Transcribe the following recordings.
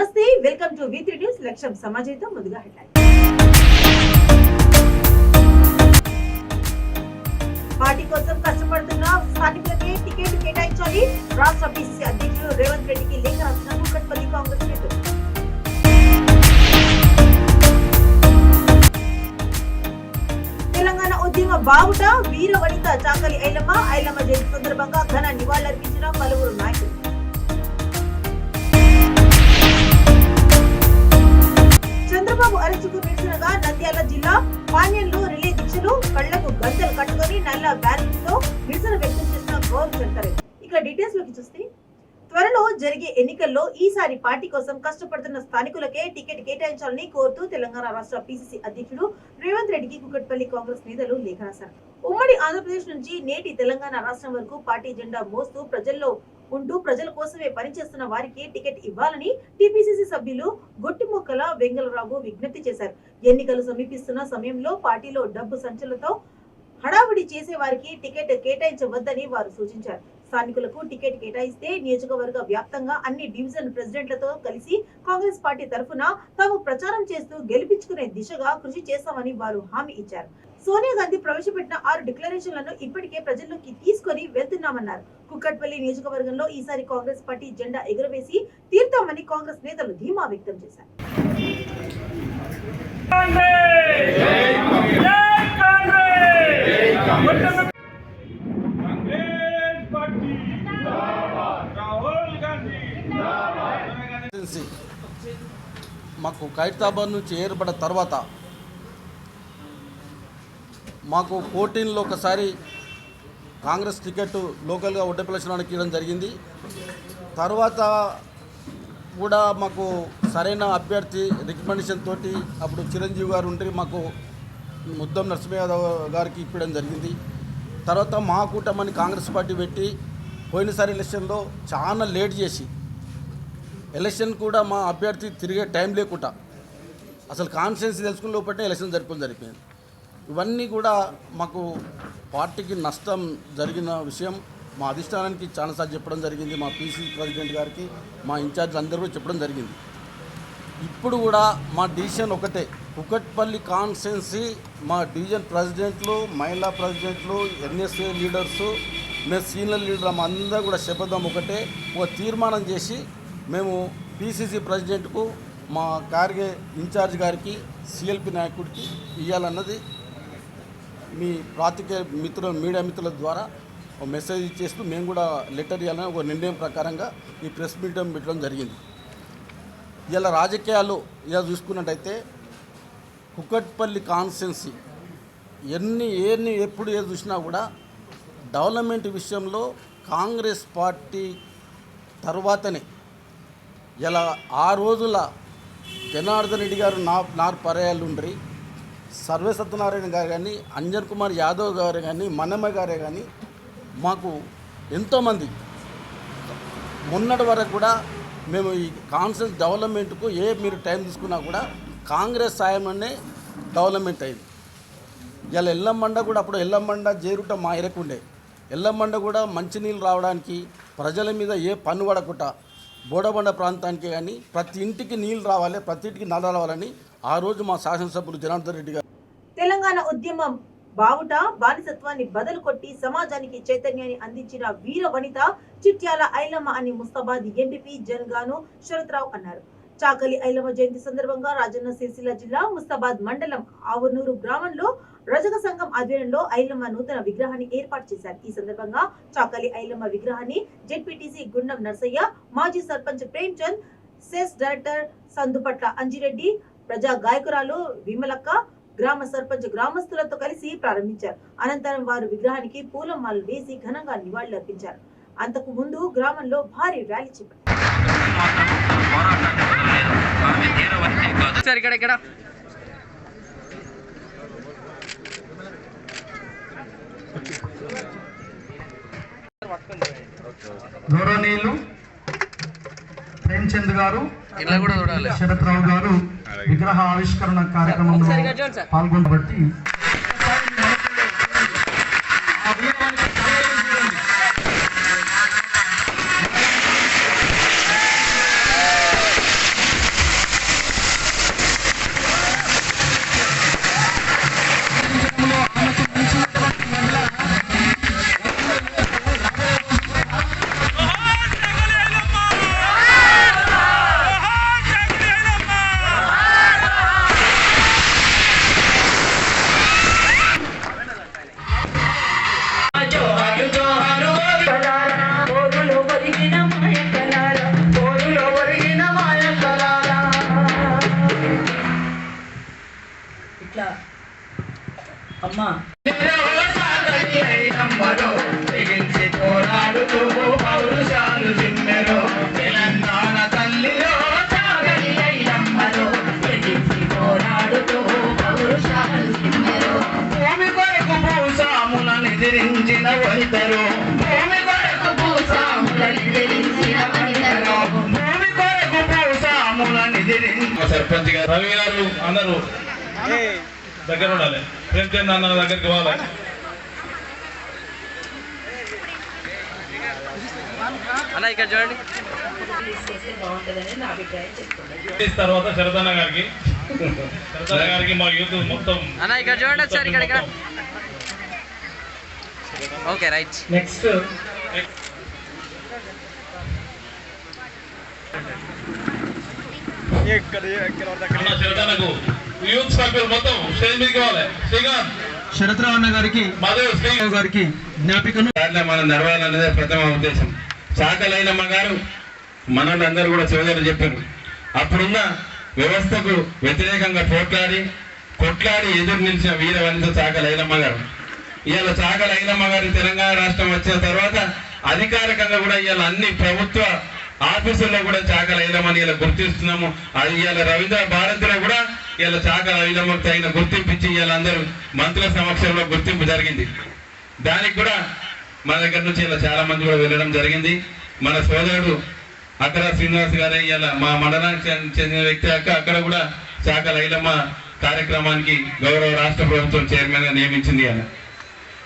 నమస్తే, welcome to V3 news. లక్ష్యం సమాజంతో ముందుగా హెడ్లైన్. పార్టీ కోసం కష్టపడుతున్న స్థానికులకే టికెట్ కేటాయించాలి. రాష్ట్ర పిసిసి అధ్యక్షుడు రేవంత్ రెడ్డికి లేఖ రాసిన కూకట్పల్లి కాంగ్రెస్ నేతలు. తెలంగాణ ఉద్యమ బావుట వీర వనిత చాకలి ఐలమ్మ జయంతి సందర్భంగా ఘన నివాళులర్పించిన పలువురు నాయకులు. చంద్రబాబు అరెస్టుకు నిరసనగా నంద్యాల జిల్లా పాణ్యంలో రిలే దీక్షలు, కళ్లకు గంటలు కట్టుకుని నల్ల బ్యాలెన్స్ తో నిరసన వ్యక్తం చేసిన గౌరవ్ శంకర్. ఇక డీటెయిల్స్ లోకి చూస్తే, త్వరలో జరిగే ఎన్నికల్లో ఈసారి పార్టీ కోసం కష్టపడుతున్న స్థానికులకే టికెట్ కేటాయించాలని కోరుతూ తెలంగాణ రాష్ట్ర పిసిసి అధ్యక్షుడు రేవంత్ రెడ్డికి కూకట్పల్లి కాంగ్రెస్ నేతలు లేఖ రాశారు. ఉమ్మడి ఆంధ్రప్రదేశ్ నుంచి నేటి తెలంగాణ రాష్ట్రం వరకు పార్టీ జెండా మోస్తూ ప్రజల్లో ఉంటూ ప్రజల కోసమే పనిచేస్తున్న వారికి టికెట్ ఇవ్వాలని టిపిసిసి సభ్యులు గొట్టిముక్కల వెంగళరావు విజ్ఞప్తి చేశారు. ఎన్నికలు సమీపిస్తున్న సమయంలో పార్టీలో డబ్బు సంచులతో హడావుడి చేసే వారికి టికెట్ కేటాయించవద్దని వారు సూచించారు. స్థానికులకు టికెట్ కేటాయిస్తే నియోజకవర్గ వ్యాప్తంగా అన్ని డివిజన్ ప్రెసిడెంట్లతో కలిసి కాంగ్రెస్ పార్టీ తరఫున తాము ప్రచారం చేస్తూ గెలిపించుకునే దిశగా కృషి చేస్తామని వారు హామీ ఇచ్చారు. సోనియా గాంధీ ప్రవేశపెట్టిన 6 డిక్లరేషన్లను ఇప్పటికే ప్రజల్లోకి తీసుకొని వెళ్తున్నామన్నారు. కుక్కట్పల్లి నియోజకవర్గంలో ఈసారి కాంగ్రెస్ పార్టీ జెండా ఎగురవేసి తీర్థమని కాంగ్రెస్ నేతలు ధీమా వ్యక్తం చేశారు. మాకు ఖైరతాబాద్ నుంచి ఏర్పడిన తర్వాత మాకు 14లో ఒకసారి కాంగ్రెస్ టికెట్ లోకల్గా ఒడ్డపల్లిశ్వరానికి ఇవ్వడం జరిగింది. తర్వాత కూడా మాకు సరైన అభ్యర్థి రికమెండేషన్ తోటి అప్పుడు చిరంజీవి గారు ఉండి మాకు ముద్దం నరసింహయాదవ్ గారికి ఇప్పడం జరిగింది. తర్వాత మా కూటమని కాంగ్రెస్ పార్టీ పెట్టి పోయినసారి ఎలక్షన్లో చాలా లేట్ చేసి ఎలక్షన్ కూడా మా అభ్యర్థి తిరిగే టైం లేకుండా అసలు కాన్స్టిట్యున్సీ తెలుసుకుని లోపలనే ఎలక్షన్ జరపడం జరిపింది. ఇవన్నీ కూడా మాకు పార్టీకి నష్టం జరిగిన విషయం మా అధిష్టానానికి చాలాసార్లు చెప్పడం జరిగింది. మా పీసీ ప్రెసిడెంట్ గారికి, మా ఇన్ఛార్జ్ అందరూ కూడా చెప్పడం జరిగింది. ఇప్పుడు కూడా మా డిసిషన్ ఒకటే, కుకట్పల్లి కాన్స్టిట్యున్సీ మా డివిజన్ ప్రెసిడెంట్లు, మహిళా ప్రెసిడెంట్లు, ఎన్ఎస్ఏ లీడర్సు, మేము సీనియర్ లీడర్ అందరూ కూడా శపథం ఒకటే, ఒక తీర్మానం చేసి మేము పీసీసీ ప్రెసిడెంట్కు, మా కార్గే ఇన్ఛార్జ్ గారికి, సిఎల్పి నాయకుడికి ఇవ్వాలన్నది మీ పాత్రికేయ మిత్రుల, మీడియా మిత్రుల ద్వారా ఒక మెసేజ్ ఇచ్చేస్తూ మేము కూడా లెటర్ ఇవ్వాలని ఒక నిర్ణయం ప్రకారంగా ఈ ప్రెస్ మీట్ పెట్టడం జరిగింది. ఇలా రాజకీయాలు ఇలా చూసుకున్నట్టయితే కుకట్పల్లి కాన్స్టిట్యున్సీ ఎప్పుడు ఏది చూసినా కూడా డెవలప్మెంట్ విషయంలో కాంగ్రెస్ పార్టీ తర్వాతనే ఇలా ఆ రోజుల జనార్దన్ రెడ్డి గారు నార్ పర్యాలు ఉండ్రి, సర్వే సత్యనారాయణ గారు కానీ, అంజన్ కుమార్ యాదవ్ గారు కానీ, మనమ్మ గారే కానీ మాకు ఎంతోమంది మొన్నటి వరకు కూడా మేము ఈ కాన్స్టిట్యూన్స్ డెవలప్మెంట్కు మీరు టైం తీసుకున్నా కూడా కాంగ్రెస్ సాయంలోనే డెవలప్మెంట్ అయింది. ఇలా ఎల్లమ్మండ కూడా అప్పుడు ఎల్లమ్మండ జేరుట మా ఎరకుండే, ఎల్లమ్మండ కూడా మంచినీళ్ళు రావడానికి ప్రజల మీద ఏ పన్ను పడకుండా బోడబండ ప్రాంతానికి కానీ ప్రతి ఇంటికి నీళ్ళు రావాలి, ప్రతి ఇంటికి నల్ల రావాలని ఆ రోజు మా శాసనసభ్యులు జనార్దన్ రెడ్డి గారు తెలంగాణ ఉద్యమం బావుట బానిసత్వాన్ని బదులు కొట్టి సమాజానికి చైతన్యాన్ని అందించిన వీర వనిత చిట్యాల ఐలమ్మ అని ముస్తాబాద్ ఎంపీ జన్గాను శరత్రావు అన్నారు. చాకలి ఐలమ్మ జయంతి సందర్భంగా రాజన్న సిరిసిల్ల జిల్లా ముస్తాబాద్ మండలం ఆవునూరు గ్రామంలో రజక సంఘం ఆధ్వర్యంలో ఐలమ్మ నూతన విగ్రహాన్ని ఏర్పాటు చేశారు. ఈ సందర్భంగా చాకలి ఐలమ్మ విగ్రహాన్ని జెడ్పీటీసీ గుండం నర్సయ్య, మాజీ సర్పంచ్ ప్రేమ్చంద్, సెస్ డైరెక్టర్ సందుపట్ల అంజిరెడ్డి, ప్రజా గాయకురాలు విమలక్క, గ్రామ సర్పంచ్ గ్రామస్తులతో కలిసి ప్రారంభించారు. అనంతరం వారు విగ్రహానికి పూలమాలలు వేసి ఘనంగా నివాళులర్పించారు. అంతకు ముందు గ్రామంలో భారీ ర్యాలీ చేపట్టారు. గౌరవనీయులు ప్రేమ్చంద్ గారు, శరత్రావు గారు విగ్రహ ఆవిష్కరణ కార్యక్రమంలో పాల్గొనబట్టి ఐలమ్మ. తెలంగాణ తల్లిలో సాగలి ఐలమ్మలో ఎదిసి పోరాడుతూ పౌరుషాలు జిమ్మెరో. భూమి కొరకు భూసాములను ఎదిరించిన వనితరు, భూమి కొరకు భూసాములను ఎదిరించిన వనితరు, భూమి కొరకు భూసాములను ఎదిరించిన. సర్పంచ్ గారు రవి గారు అందరూ దగ్గర ఉండాలి. ప్రేమచంద్ అన్న దగ్గరికి పోవాలి. అన్న ఇక్కడ చూడండి. తర్వాత శరదన్న గారికి మా యూత్ మొత్తం అన్న ఇక్కడ చూడండి ఒకసారి ఇక్కడ. Okay right. నెక్స్ట్ అన్న శరదన్నకు యూత్ సభ్యులు మొత్తం స్టేజ్ మీదకి పోవాలి. శ్రీకాంత్ శరత్రావు అన్న గారికి, మాధవ్ శ్రీరావు గారికి జ్ఞాపికను మనం నడవాలన్నదే ప్రథమ ఉద్దేశం. చాకలైనమ్మ గారు మనల్ని కూడా సోదరులు చెప్పారు. అప్పుడున్న వ్యవస్థకు వ్యతిరేకంగా కొట్లాడి ఎదురు నిలిచిన వీర వనిత చాకలైనమ్మ గారు. ఇవాళ చాకలైనమ్మ గారు తెలంగాణ రాష్ట్రం వచ్చిన తర్వాత అధికారికంగా కూడా ఇవాళ అన్ని ప్రభుత్వ ఆఫీసుల్లో కూడా చాకలైనమ్మని ఇలా గుర్తిస్తున్నాము. అది ఇవాళ రవీంద్ర భారతిలో కూడా ఇవాళ చాకలైనమ్మకు తగిన గుర్తింపు ఇచ్చి ఇవాళ అందరూ మంత్రుల సమక్షంలో గుర్తింపు జరిగింది. దానికి కూడా మన దగ్గర నుంచి ఇలా చాలా మంది కూడా వెళ్ళడం జరిగింది. మన సోదరుడు అక్కడ శ్రీనివాస్ గారే ఇవాళ మా మండలానికి చెందిన వ్యక్తి అక్కడ కూడా చాకలైలమ్మ కార్యక్రమానికి గౌరవ రాష్ట్ర ప్రభుత్వం చైర్మన్ గా నియమించింది.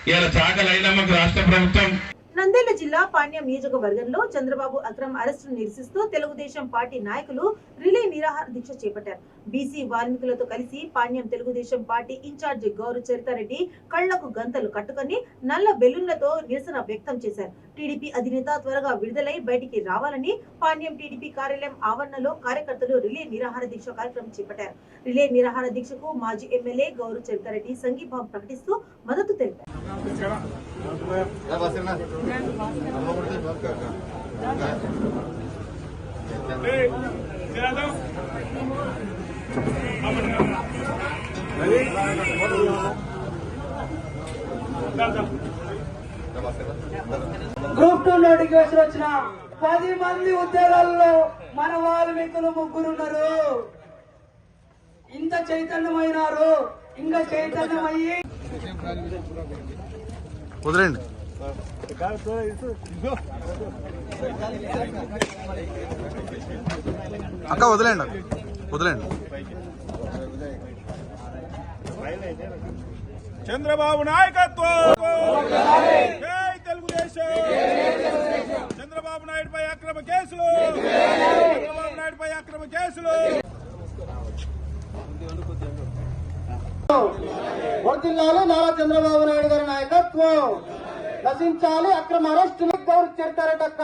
ఇవాళ చాకలైలమ్మకు రాష్ట్ర ప్రభుత్వం. నంద్యాల జిల్లా పాణ్యం నియోజకవర్గంలో చంద్రబాబు అక్రమ అరెస్టును నిరసిస్తూ తెలుగుదేశం పార్టీ నాయకులు రిలే నిరాహార దీక్ష చేపట్టారు. బీసీ వాల్మీకులతో కలిసి పాణ్యం తెలుగుదేశం పార్టీ ఇన్ఛార్జి గౌరు చరితారెడ్డి కళ్లకు గంతలు కట్టుకుని నల్ల బెలూన్లతో నిరసన వ్యక్తం చేశారు. టీడీపీ అధినేత త్వరగా విడుదలై బయటికి రావాలని పాణ్యం టీడీపీ కార్యాలయం ఆవరణలో కార్యకర్తలు రిలే నిరాహార దీక్ష కార్యక్రమం చేపట్టారు. రిలే నిరాహార దీక్షకు మాజీ ఎమ్మెల్యే గౌరు చరితారెడ్డి సంఘీభావం ప్రకటిస్తూ మద్దతు తెలిపారు. గ్రూప్ 2 నోటిఫికేషన్ వచ్చిన 10 మంది ఉద్యోగాల్లో మన వాల్మీకులు 3 ఉన్నారు. ఇంత చైతన్యమైనారు. ఇంకా చైతన్యమయ్యి వదిలేండి. అక్క వదిలేండి. చంద్రబాబు నాయకత్వం, జై తెలుగుదేశం. చంద్రబాబు నాయుడుపై అక్రమ కేసులు, వర్ధిల్లాలి నారా చంద్రబాబు నాయుడు గారి నాయకత్వం. నశించాలి అక్రమ అరెస్టులు. గౌరవ చరితారెడ్డక్క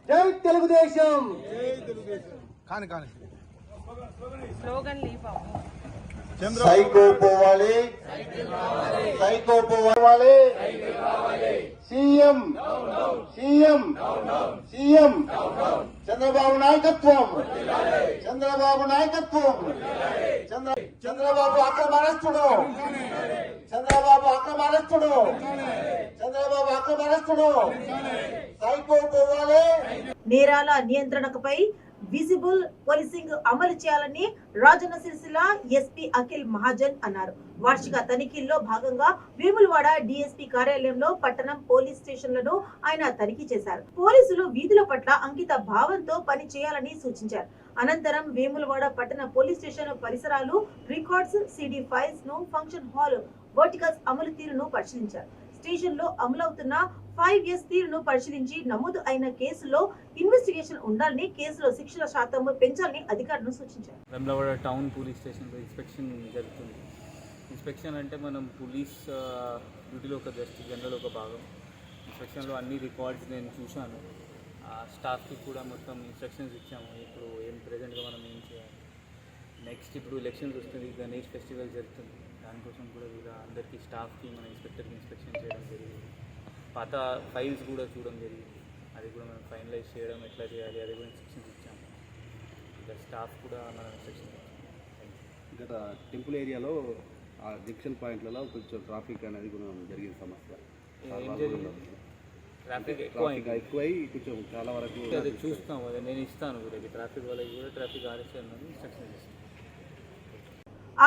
జై తెలుగుదేశం. సైకో పోవాలి, సీఎం చంద్రబాబు నాయకత్వం, చంద్రబాబు అక్రమ అరెస్టుడు, సైకో పోవాలి. నేరాల నియంత్రణపై విజిబుల్ పోలీసింగ్ అమలు చేయాలని రాజన్న సిరిసిల్ల ఎస్పీ అఖిల్ మహాజన్ అన్నారు. వార్షిక తనిఖీల్లో భాగంగా వేములవాడ డీఎస్పీ కార్యాలయంలో పట్టణం పోలీస్ స్టేషన్లను ఆయన తనిఖీ చేశారు. పోలీసులు వీధుల పట్ల అంకిత భావంతో పని చేయాలని సూచించారు. అనంతరం వేములవాడ పట్టణ పోలీస్ స్టేషన్ పరిసరాలు, రికార్డ్స్, సిడి ఫైల్స్ ను, ఫంక్షన్ హాల్ వర్టికల్స్ అమలు తీరును పరిశీలించారు. స్టేషన్ లో అమలవుతున్న 5 years తీరును పరిశీలించి నమోదు అయిన కేసులో ఇన్వెస్టిగేషన్ ఉండాలని, కేసులో శిక్షల శాతం పెంచాలని అధికారులను సూచించారు. వేములవాడ టౌన్ పోలీస్ స్టేషన్లో ఇన్స్పెక్షన్ జరుగుతుంది. ఇన్స్పెక్షన్ అంటే మనం పోలీస్ డ్యూటీలో ఒక జనరల్ ఒక భాగం. ఇన్స్పెక్షన్లో అన్ని రికార్డ్స్ నేను చూశాను. స్టాఫ్కి కూడా మొత్తం ఇన్స్ట్రక్షన్స్ ఇచ్చాము. ఇప్పుడు ప్రెజెంట్గా మనం ఏం చేయాలి. నెక్స్ట్ ఇప్పుడు ఎలక్షన్స్ వస్తుంది, గణేష్ ఫెస్టివల్ జరుగుతుంది. దానికోసం కూడా అందరికీ స్టాఫ్కి మన ఇన్స్పెక్టర్కి ఇన్స్పెక్షన్ చేయడం జరిగింది. పాత ఫైల్స్ కూడా చూడడం జరిగింది. అది కూడా మనం ఫైనలైజ్ చేయడం ఎట్లా చేయాలి అది కూడా ఇన్స్ట్రక్షన్స్ ఇచ్చాము. ఇక స్టాఫ్ కూడా మనం ఇన్స్ట్రక్షన్ ఇచ్చాము. గత టెంపుల్ ఏరియాలో ఆ జంక్షన్ పాయింట్లలో కొంచెం ట్రాఫిక్ అనేది కూడా జరిగిన సమస్య. ట్రాఫిక్ ఎక్కువై కొంచెం చాలా వరకు అది చూస్తాం. అదే నేను ఇస్తాను ట్రాఫిక్ వాళ్ళకి కూడా ట్రాఫిక్ ఆర్ఎస్ఎన్ ఇన్స్ట్రక్షన్ ఇస్తాను.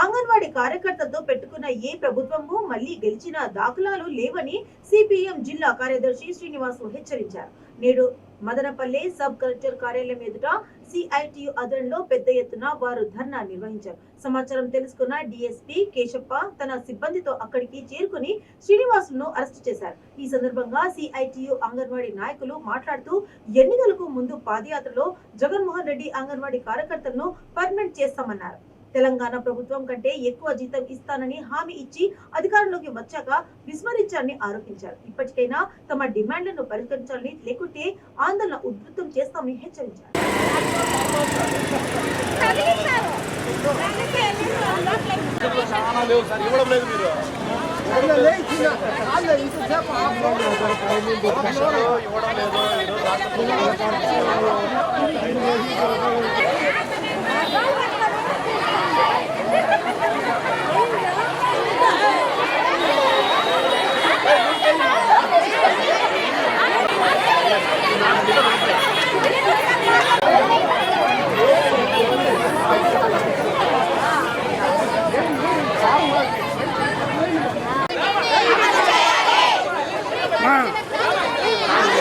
అంగన్వాడీ కార్యకర్తలతో పెట్టుకున్న ఏ ప్రభుత్వము మళ్లీ గెలిచిన దాఖలాలు లేవని సిపిఎం జిల్లా కార్యదర్శి శ్రీనివాసు హెచ్చరించారు. నేడు మదనపల్లె సబ్ కలెక్టర్ కార్యాలయం ఎదుట సిఐటియు ఆధ్వర్యంలో పెద్ద ఎత్తున వారు ధర్నా నిర్వహించారు. సమాచారం తెలుసుకున్న డిఎస్పీ కేశప్ప తన సిబ్బందితో అక్కడికి చేరుకుని శ్రీనివాసును అరెస్టు చేశారు. ఈ సందర్భంగా సిఐటియు అంగన్వాడీ నాయకులు మాట్లాడుతూ ఎన్నికలకు ముందు పాదయాత్రలో జగన్మోహన్ రెడ్డి అంగన్వాడీ కార్యకర్తలను పర్మనెంట్ చేస్తామన్నారు. తెలంగాణ ప్రభుత్వం కంటే ఎక్కువ జీతం ఇస్తానని హామీ ఇచ్చి అధికారంలోకి వచ్చాక విస్మరించారని ఆరోపించారు. ఇప్పటికైనా తమ డిమాండ్లను పరిష్కరించాలని, లేకుంటే ఆందోళన ఉధృతం చేస్తామని హెచ్చరించారు.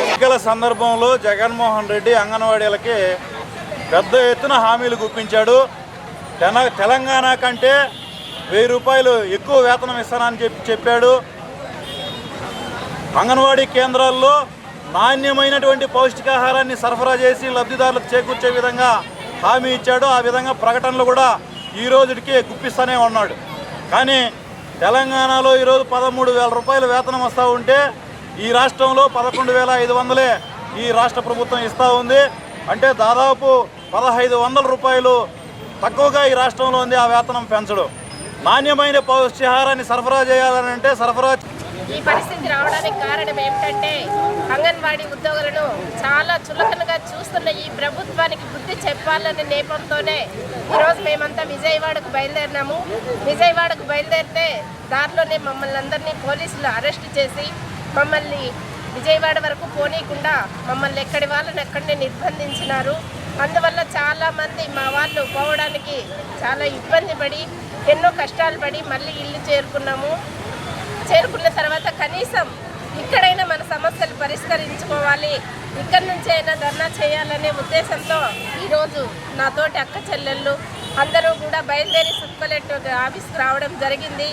ఎన్నికల సందర్భంలో జగన్మోహన్ రెడ్డి అంగన్వాడీలకి పెద్ద ఎత్తున హామీలు గుప్పించాడు. తెలంగాణ కంటే 1000 రూపాయలు ఎక్కువ వేతనం ఇస్తానని చెప్పాడు. అంగన్వాడీ కేంద్రాల్లో నాణ్యమైనటువంటి పౌష్టికాహారాన్ని సరఫరా చేసి లబ్ధిదారులకు చేకూర్చే విధంగా హామీ ఇచ్చాడు. ఆ విధంగా ప్రకటనలు కూడా ఈ రోజుకి గుప్పిస్తూనే ఉన్నాడు. కానీ తెలంగాణలో ఈరోజు 13,000 రూపాయల వేతనం వస్తూ ఉంటే ఈ రాష్ట్రంలో 11,500 ఈ రాష్ట్ర ప్రభుత్వం ఇస్తూ ఉంది. అంటే దాదాపు 1,500 రూపాయలు తక్కువగా ఈ రాష్ట్రంలో ఉంది ఆ వేతనం పెంచడం. నాణ్యమైన పౌష్టికాహారాన్ని సరఫరా చేయాలని అంటే ఈ పరిస్థితి రావడానికి కారణం ఏమిటంటే అంగన్వాడీ ఉద్యోగులను చాలా చులకనగా చూస్తున్న ఈ ప్రభుత్వానికి బుద్ధి చెప్పాలనే నేపంతోనే ఈరోజు మేమంతా విజయవాడకు బయలుదేరినాము. విజయవాడకు బయలుదేరితే దారిలోనే మమ్మల్ని అందరినీ పోలీసులు అరెస్ట్ చేసి మమ్మల్ని విజయవాడ వరకు పోనీయకుండా మమ్మల్ని ఎక్కడి వాళ్ళని ఎక్కడనే నిర్బంధించినారు. అందువల్ల చాలామంది మా వాళ్ళు పోవడానికి చాలా ఇబ్బంది పడి ఎన్నో కష్టాలు పడి మళ్ళీ ఇల్లు చేరుకున్న తర్వాత కనీసం ఇక్కడైనా మన సమస్యలు పరిష్కరించుకోవాలి, ఇక్కడి నుంచి అయినా ధర్నా చేయాలనే ఉద్దేశంతో ఈరోజు నాతోటి అక్క చెల్లెళ్ళు అందరూ కూడా బయలుదేరి సబ్ కలెక్టర్ ఆఫీస్కి రావడం జరిగింది.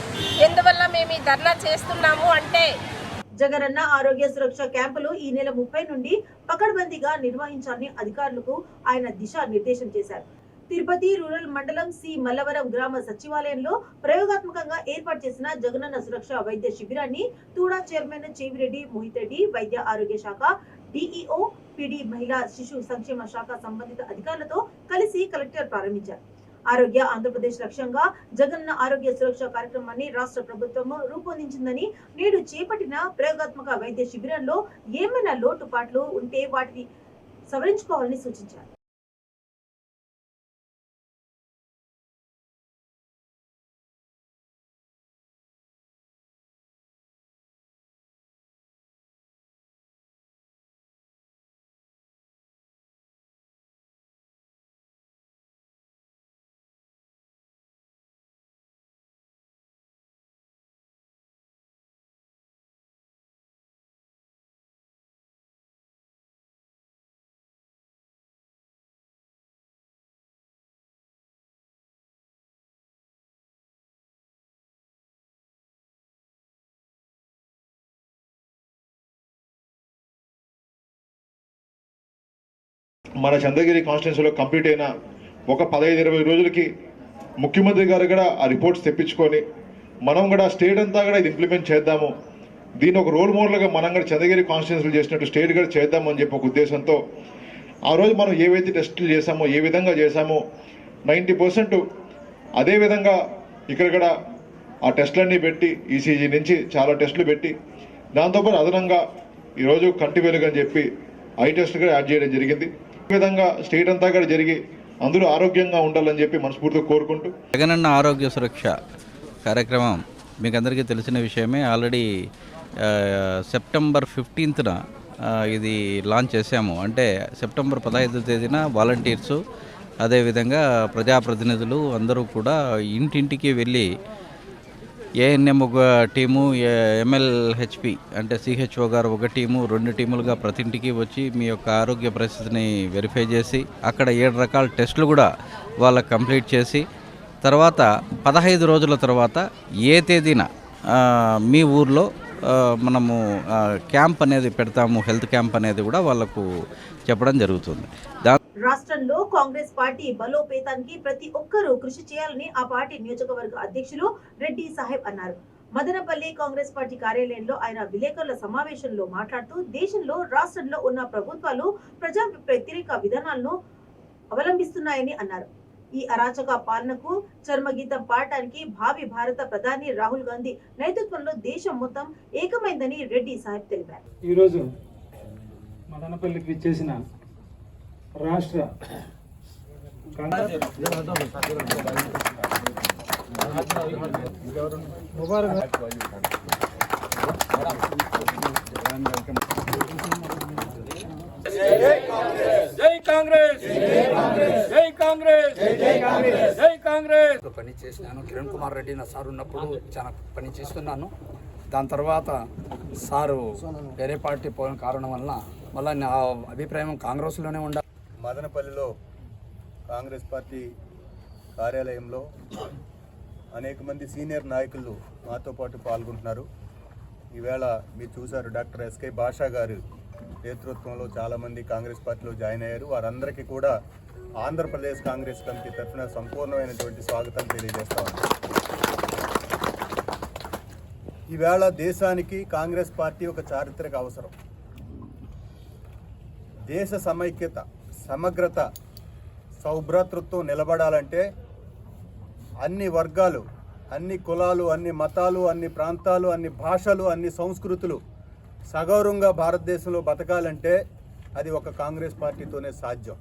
ఎందువల్ల మేము ఈ ధర్నా చేస్తున్నాము అంటే జగనన్న ఆరోగ్య సురక్ష క్యాంపులు ఈ నెల 30 నుండి పకడ్బందీగా నిర్వహించాలని అధికారులకు ఆయన దిశా నిర్దేశం చేశారు. తిరుపతి రూరల్ మండలం సి మల్లవరం గ్రామ సచివాలయంలో ప్రయోగాత్మకంగా ఏర్పాటు చేసిన జగనన్న సురక్ష వైద్య శిబిరాన్ని తూడా చైర్మన్ చెవిరెడ్డి మోహిత్ రెడ్డి, వైద్య ఆరోగ్య శాఖ డిఈఓ, పిడి మహిళా శిశు సంక్షేమ శాఖ సంబంధిత అధికారులతో కలిసి కలెక్టర్ ప్రారంభించారు. ఆరోగ్య ఆంధ్రప్రదేశ్ లక్ష్యంగా జగనన్న ఆరోగ్య సురక్ష కార్యక్రమాన్ని రాష్ట్ర ప్రభుత్వం రూపొందించిందని, నేడు చేపట్టిన ప్రయోగాత్మక వైద్య శిబిరంలో ఏమైనా లోటుపాట్లు ఉంటే వాటిని సవరించుకోవాలని సూచించారు. మన చంద్రగిరి కాన్స్టిట్యున్సీలో కంప్లీట్ అయిన ఒక 15-20 రోజులకి ముఖ్యమంత్రి గారు కూడా ఆ రిపోర్ట్స్ తెప్పించుకొని మనం కూడా స్టేట్ అంతా కూడా ఇది ఇంప్లిమెంట్ చేద్దాము, దీని ఒక రోల్ మోడల్గా మనం కూడా చంద్రగిరి కాన్స్టిట్యున్సీలు చేసినట్టు స్టేట్ కూడా చేద్దామని చెప్పి ఒక ఉద్దేశంతో ఆ రోజు మనం ఏవైతే టెస్టులు చేసామో, ఏ విధంగా చేసామో 90% అదేవిధంగా ఇక్కడ కూడా ఆ టెస్టులన్నీ పెట్టి ఈసీజీ నుంచి చాలా టెస్టులు పెట్టి దాంతోపాటు అదనంగా ఈరోజు కంటి వెలుగు అని చెప్పి ఐ టెస్ట్ కూడా యాడ్ చేయడం జరిగింది. ఈ విధంగా స్టేట్ అంతా కూడా జరిగి అందరూ ఆరోగ్యంగా ఉండాలని చెప్పి మనస్ఫూర్తిగా కోరుకుంటూ జగనన్న ఆరోగ్య సురక్ష కార్యక్రమం మీకు అందరికీ తెలిసిన విషయమే. ఆల్రెడీ సెప్టెంబర్ 15న ఇది లాంచ్ చేశాము. అంటే సెప్టెంబర్ 15వ తేదీన వాలంటీర్సు అదేవిధంగా ప్రజాప్రతినిధులు అందరూ కూడా ఇంటింటికి వెళ్ళి ఏఎన్ఎం ఒక టీము, ఎంఎల్హెచ్పి అంటే సిహెచ్ఓ గారు ఒక టీము, 2 టీములుగా ప్రతి ఇంటికి వచ్చి మీ యొక్క ఆరోగ్య పరిస్థితిని వెరిఫై చేసి అక్కడ 7 రకాల టెస్టులు కూడా వాళ్ళకి కంప్లీట్ చేసి తర్వాత 15 రోజుల తర్వాత ఏ తేదీన మీ ఊర్లో మనము క్యాంప్ అనేది పెడతాము, హెల్త్ క్యాంప్ అనేది కూడా వాళ్ళకు చెప్పడం జరుగుతుంది. రాష్ట్రంలో కాంగ్రెస్ పార్టీ బలోపేతానికి ప్రతి ఒక్కరూ కృషి చేయాలని ఆ పార్టీ నియోజకవర్గ అధ్యక్షులు రెడ్డి సాహెబ్ అన్నారు. మదనపల్లి కాంగ్రెస్ పార్టీ కార్యాలయంలో ఆయన విలేకరుల సమావేశంలో మాట్లాడుతూ దేశంలో రాష్ట్రంలో ఉన్న ప్రభుత్వాలు ప్రజా వ్యతిరేక విధానాలను అవలంబిస్తున్నాయని అన్నారు. ఈ అరాచక పాలనకు చర్మగీతం పాడటానికి భావి భారత ప్రధాని రాహుల్ గాంధీ నేతృత్వంలో దేశం మొత్తం ఏకమైందని రెడ్డి సాహెబ్ తెలిపారు. ఈరోజు మదనపల్లికి విచ్చేసిన రాష్ట్ర పని చేసినాను. కిరణ్ కుమార్ రెడ్డి నా సార్ ఉన్నప్పుడు చాలా పని చేస్తున్నాను. దాని తర్వాత సారు వేరే పార్టీ పోయిన కారణం వలన మళ్ళీ నా అభిప్రాయం కాంగ్రెస్లోనే ఉండాలి. మదనపల్లిలో కాంగ్రెస్ పార్టీ కార్యాలయంలో అనేక మంది సీనియర్ నాయకులు మాతో పాటు పాల్గొంటున్నారు. ఈవేళ మీరు చూశారు, డాక్టర్ ఎస్కే భాషా గారు నేతృత్వంలో చాలామంది కాంగ్రెస్ పార్టీలో జాయిన్ అయ్యారు. వారందరికీ కూడా ఆంధ్రప్రదేశ్ కాంగ్రెస్ కమిటీ తరఫున సంపూర్ణమైనటువంటి స్వాగతం తెలియజేస్తా ఉన్నాం. ఈవేళ దేశానికి కాంగ్రెస్ పార్టీ ఒక చారిత్రక అవసరం. దేశ సమైక్యత, సమగ్రత, సౌభ్రాతృత్వం నిలబడాలంటే అన్ని వర్గాలు, అన్ని కులాలు, అన్ని మతాలు, అన్ని ప్రాంతాలు, అన్ని భాషలు, అన్ని సంస్కృతులు సగౌరవంగా భారతదేశంలో బతకాలంటే అది ఒక కాంగ్రెస్ పార్టీతోనే సాధ్యం.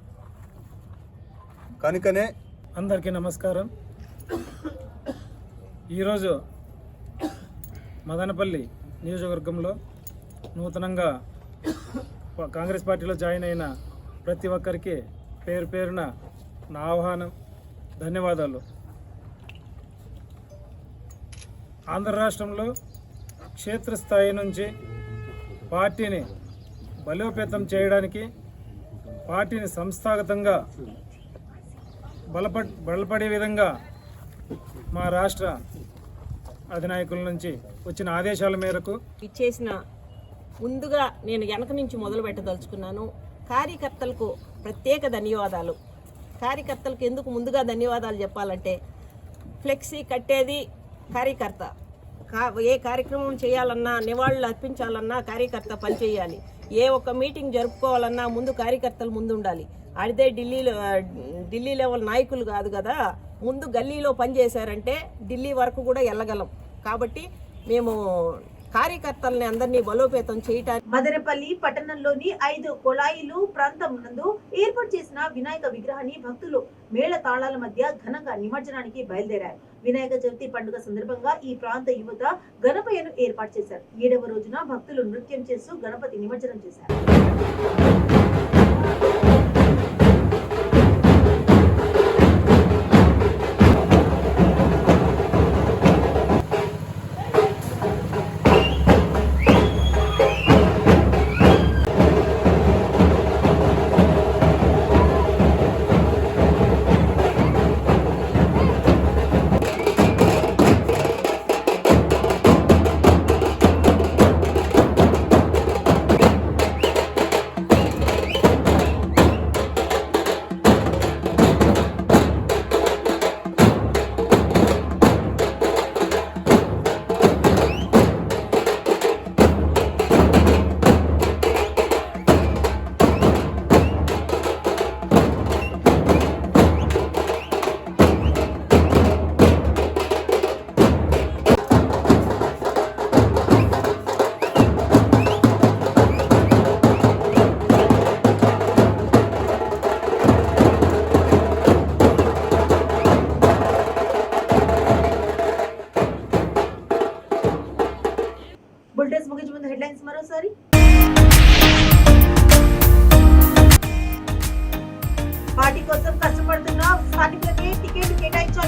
కనుకనే అందరికీ నమస్కారం. ఈరోజు మదనపల్లి నియోజకవర్గంలో నూతనంగా కాంగ్రెస్ పార్టీలో జాయిన్ అయిన ప్రతి ఒక్కరికి పేరు పేరున నా ఆహ్వానం, ధన్యవాదాలు. ఆంధ్ర రాష్ట్రంలో క్షేత్రస్థాయి నుంచి పార్టీని బలోపేతం చేయడానికి, పార్టీని సంస్థాగతంగా బలపడే విధంగా మా రాష్ట్ర అధినాయకుల నుంచి వచ్చిన ఆదేశాల మేరకు ఇచ్చేసిన ముందుగా నేను వెనక నుంచి మొదలు పెట్టదలుచుకున్నాను. కార్యకర్తలకు ప్రత్యేక ధన్యవాదాలు. కార్యకర్తలకు ఎందుకు ముందుగా ధన్యవాదాలు చెప్పాలంటే, ఫ్లెక్సీ కట్టేది కార్యకర్త. ఏ కార్యక్రమం చేయాలన్నా, నివాళులు అర్పించాలన్నా కార్యకర్త పనిచేయాలి. ఏ ఒక్క మీటింగ్ జరుపుకోవాలన్నా ముందు కార్యకర్తలు ముందు ఉండాలి. అదే ఢిల్లీ లెవెల్ నాయకులు కాదు కదా, ముందు గల్లీలో పనిచేశారంటే ఢిల్లీ వరకు కూడా వెళ్ళగలం. కాబట్టి మేము కార్యకర్తల్ని అందరినీ బలోపేతం చేయటానికి మదనపల్లి పట్టణంలోని 5 కొళాయిలు ప్రాంతం నందు ఏర్పాటు చేసిన వినాయక విగ్రహాన్ని భక్తులు మేళ తాళాల మధ్య ఘనంగా నిమజ్జనానికి బయలుదేరారు. వినాయక చవితి పండుగ సందర్భంగా ఈ ప్రాంత యువత గణపయ్యను ఏర్పాటు చేశారు. 7వ రోజున భక్తులు నృత్యం చేస్తూ గణపతి నిమజ్జనం చేశారు.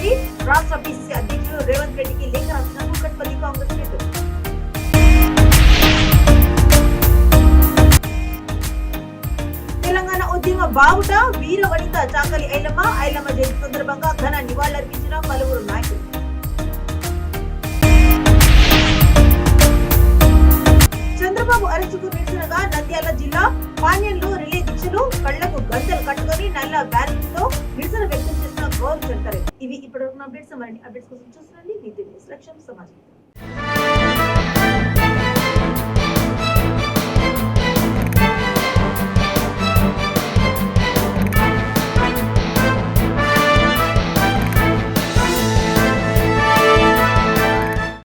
కట్టుకొని రాష్ట్ర పిసిసి అధ్యక్షుడు రేవంత్ రెడ్డికి లేఖ రాసిన కూకట్పల్లి కాంగ్రెస్ నేతలు. తెలంగాణ ఉద్యమ బావుట వీర వనిత చాకలి ఐలమ్మ జయంతి సందర్భంగా ఘన నివాళులర్పించిన పలువురు నాయకులు. చంద్రబాబు అరెస్టుకు నిరసనగా నంద్యాల జిల్లా పాణ్యంలో రిలే దీక్షలు, కళ్లకు గంటలు కట్టుకొని నల్ల బ్యానర్స్ తో నిరసన వ్యక్తం చేసిన గౌరవ్ చంటరే. ఇవి ఇప్పటివరకు అప్డేట్స్. మరిన్ని అప్డేట్స్ కోసం చూస్తుండండి. లక్ష్యం సమాజం.